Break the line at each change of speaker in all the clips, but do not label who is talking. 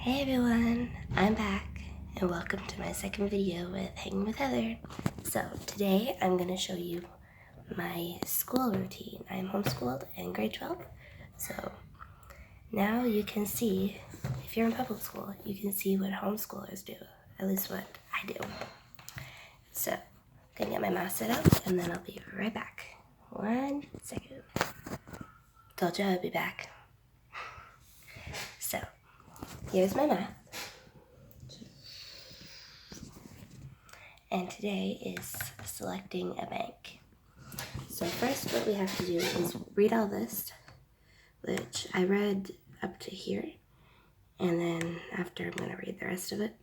Hey everyone, I'm back and welcome to my second video with Hanging with Heather. So today I'm going to show you my school routine. I'm homeschooled in grade 12, so now you can see, if you're in public school, you can see what homeschoolers do, at least what I do. So I'm going to get my math set up and then I'll be right back. 1 second. Told you I'd be back. So here's my math. And today is selecting a bank. So first what we have to do is read all this, which I read up to here, and then after I'm going to read the rest of it.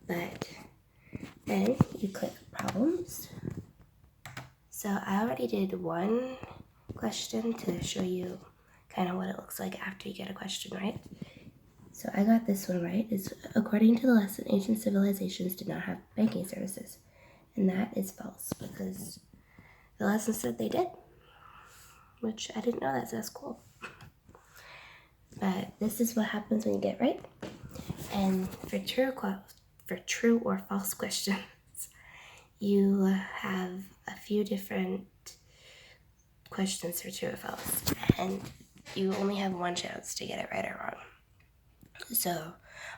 But then you click problems. So I already did one question to show you kind of what it looks like after you get a question right. So I got this one right. It's according to the lesson, ancient civilizations did not have banking services. And that is false because the lesson said they did, which I didn't know that, so that's cool. But this is what happens when you get right. And for true or false questions, you have a few different questions for true or false, and you only have one chance to get it right or wrong. So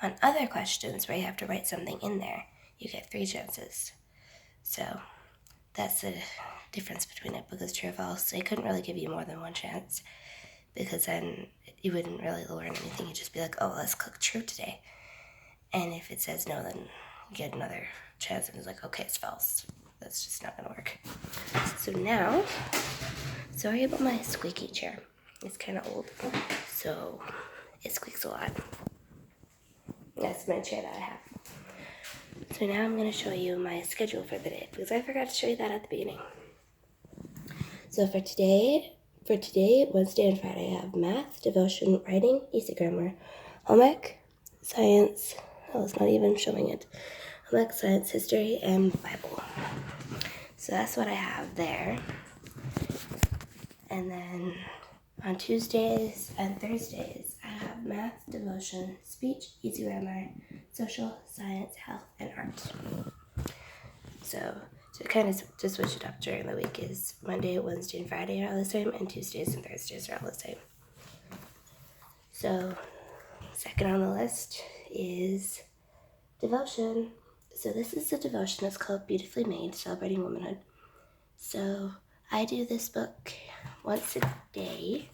on other questions where you have to write something in there, you get 3 chances. So that's the difference between it, because true or false, they couldn't really give you more than one chance, because then you wouldn't really learn anything. You'd just be like, oh, let's click true today. And if it says no, then you get another chance, and it's like, okay, it's false. That's just not gonna work. So now, sorry about my squeaky chair. It's kind of old, so it squeaks a lot. That's my chair that I have. So now I'm going to show you my schedule for the day, because I forgot to show you that at the beginning. So for today, Wednesday and Friday, I have math, devotion, writing, easy grammar, homework, science, it's not even showing it, homework, science, history, and Bible. So that's what I have there. And then on Tuesdays and Thursdays, I have math, devotion, speech, easy grammar, social, science, health, and art. So to kind of just switch it up during the week is Monday, Wednesday, and Friday are all the same, and Tuesdays and Thursdays are all the same. So second on the list is devotion. So this is a devotion. It's called Beautifully Made, Celebrating Womanhood. So I do this book once a day,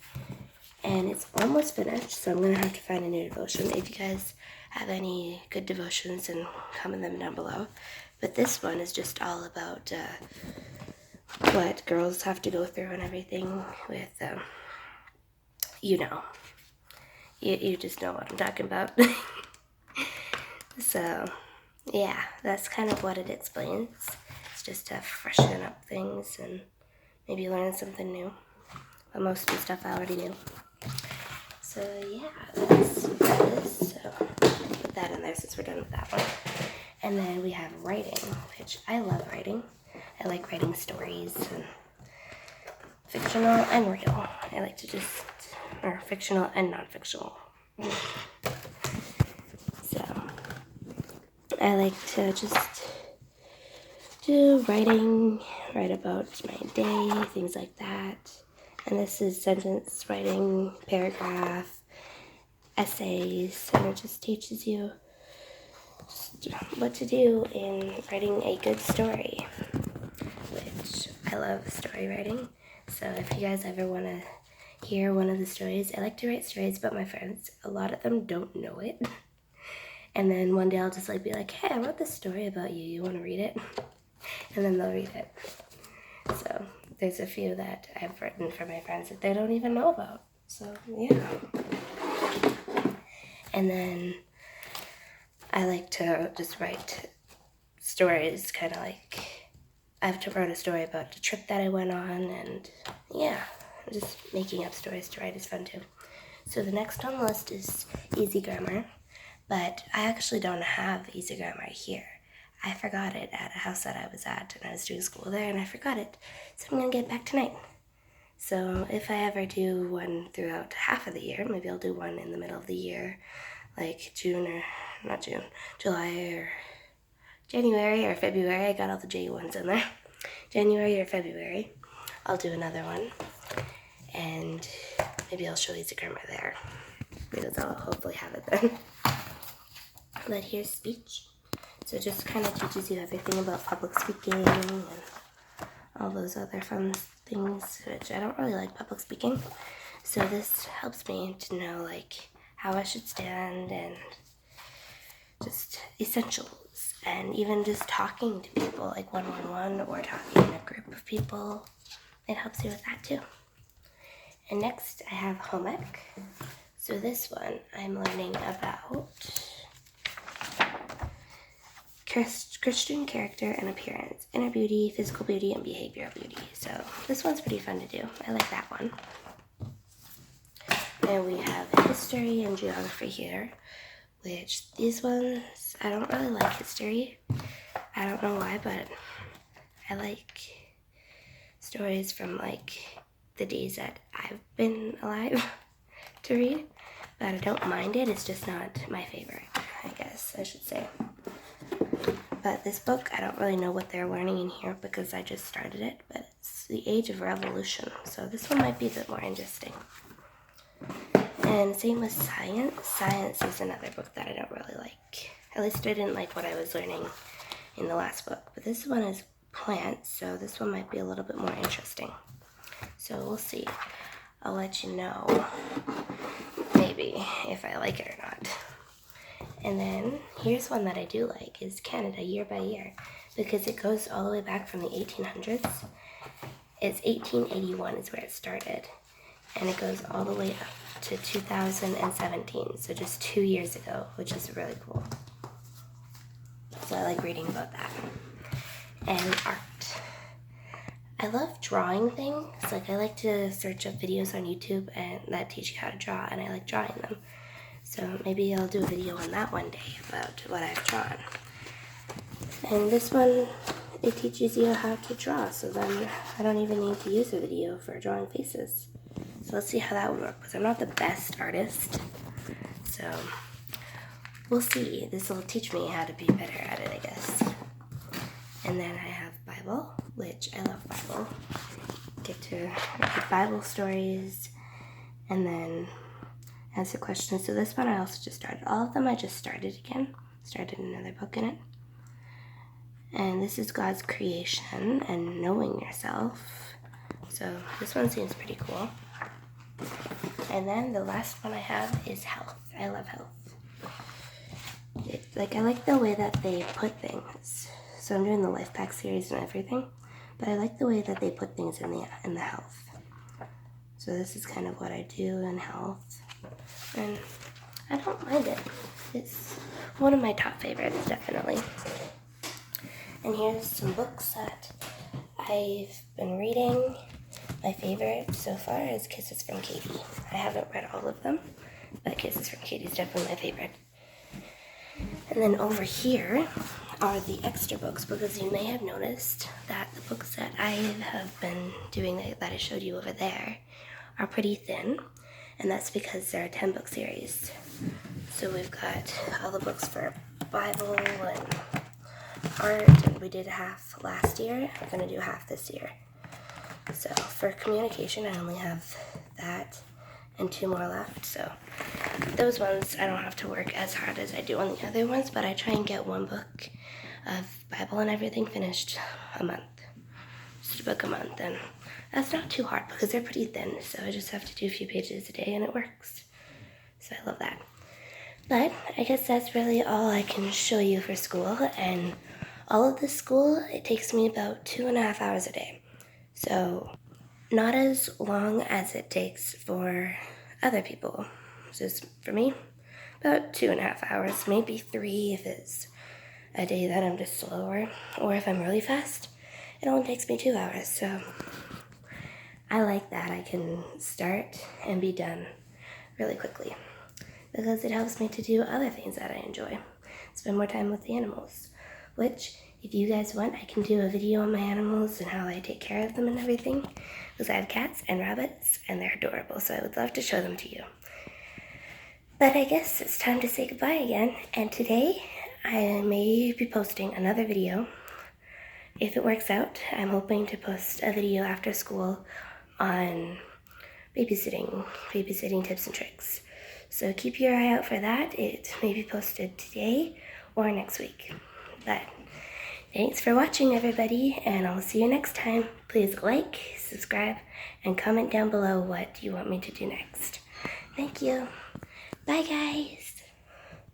and it's almost finished, so I'm going to have to find a new devotion. If you guys have any good devotions, then comment them down below. But this one is just all about what girls have to go through and everything with, you just know what I'm talking about. So, yeah, that's kind of what it explains. It's just to freshen up things and maybe learn something new. But most of the stuff I already knew. So yeah, that's what that is. So put that in there since we're done with that one. And then we have writing, which I love writing. I like writing stories, and fictional and real. I like to or fictional and non-fictional. So I like to just do writing, write about my day, things like that. And this is sentence writing, paragraph, essays, and it just teaches you what to do in writing a good story, which I love story writing. So if you guys ever want to hear one of the stories, I like to write stories about my friends. A lot of them don't know it. And then one day I'll just be like, hey, I wrote this story about you. You want to read it? And then they'll read it. So there's a few that I've written for my friends that they don't even know about. So yeah. And then I like to just write stories, kind of like I've wrote a story about the trip that I went on, and yeah, just making up stories to write is fun too. So the next on the list is easy grammar, but I actually don't have easy grammar here. I forgot it at a house that I was at, and I was doing school there, and I forgot it. So I'm going to get back tonight. So if I ever do one throughout half of the year, maybe I'll do one in the middle of the year, like July or January or February. I got all the J ones in there. January or February, I'll do another one. And maybe I'll show Easy Grammar there, because I'll hopefully have it then. But here's speech. So it just kind of teaches you everything about public speaking and all those other fun things, which I don't really like public speaking. So this helps me to know like how I should stand and just essentials, and even just talking to people like one-on-one or talking in a group of people. It helps you with that too. And next I have home ec. So this one I'm learning about Christian character and appearance, inner beauty, physical beauty, and behavioral beauty. So this one's pretty fun to do. I like that one. And we have history and geography here, which these ones, I don't really like history. I don't know why, but I like stories from like the days that I've been alive to read. But I don't mind it. It's just not my favorite, I guess I should say. But this book, I don't really know what they're learning in here because I just started it, but it's the Age of Revolution, so this one might be a bit more interesting. And same with science. Science is another book that I don't really like. At least I didn't like what I was learning in the last book. But this one is plants, so this one might be a little bit more interesting. So we'll see. I'll let you know, maybe, if I like it or not. And then here's one that I do like, is Canada Year by Year, because it goes all the way back from the 1800s. It's 1881 is where it started, and it goes all the way up to 2017, so just 2 years ago, which is really cool. So I like reading about that. And art. I love drawing things. Like I like to search up videos on YouTube and that teach you how to draw, and I like drawing them. So maybe I'll do a video on that one day about what I've drawn. And this one, it teaches you how to draw, so then I don't even need to use a video for drawing faces. So let's see how that would work, because I'm not the best artist. So we'll see. This will teach me how to be better at it, I guess. And then I have Bible, which I love Bible. Get to read Bible stories and then answer questions. So this one I also just started. All of them I just started again. Started another book in it. And this is God's creation and knowing yourself. So this one seems pretty cool. And then the last one I have is health. I love health. I like the way that they put things. So I'm doing the Life Pack series and everything, but I like the way that they put things in the health. So this is kind of what I do in health. And I don't mind it. It's one of my top favorites, definitely. And here's some books that I've been reading. My favorite so far is Kisses from Katie. I haven't read all of them, but Kisses from Katie is definitely my favorite. And then over here are the extra books, because you may have noticed that the books that I have been doing that I showed you over there are pretty thin. And that's because they're a 10-book series. So we've got all the books for Bible and art, and we did half last year. I'm going to do half this year. So for communication, I only have that and 2 more left. So those ones, I don't have to work as hard as I do on the other ones, but I try and get 1 book of Bible and everything finished a month. Just a book a month, and that's not too hard because they're pretty thin, so I just have to do a few pages a day and it works. So I love that. But I guess that's really all I can show you for school, and all of this school, it takes me about 2.5 hours a day. So not as long as it takes for other people. Just for me, about 2.5 hours, maybe 3 if it's a day that I'm just slower, or if I'm really fast, it only takes me 2 hours. So I like that I can start and be done really quickly, because it helps me to do other things that I enjoy. Spend more time with the animals, which, if you guys want, I can do a video on my animals and how I take care of them and everything, because I have cats and rabbits and they're adorable, so I would love to show them to you. But I guess it's time to say goodbye again. And today I may be posting another video. If it works out, I'm hoping to post a video after school on babysitting tips and tricks. So keep your eye out for that. It may be posted today or next week. But thanks for watching, everybody, and I'll see you next time. Please like, subscribe, and comment down below what you want me to do next. Thank you. Bye, guys.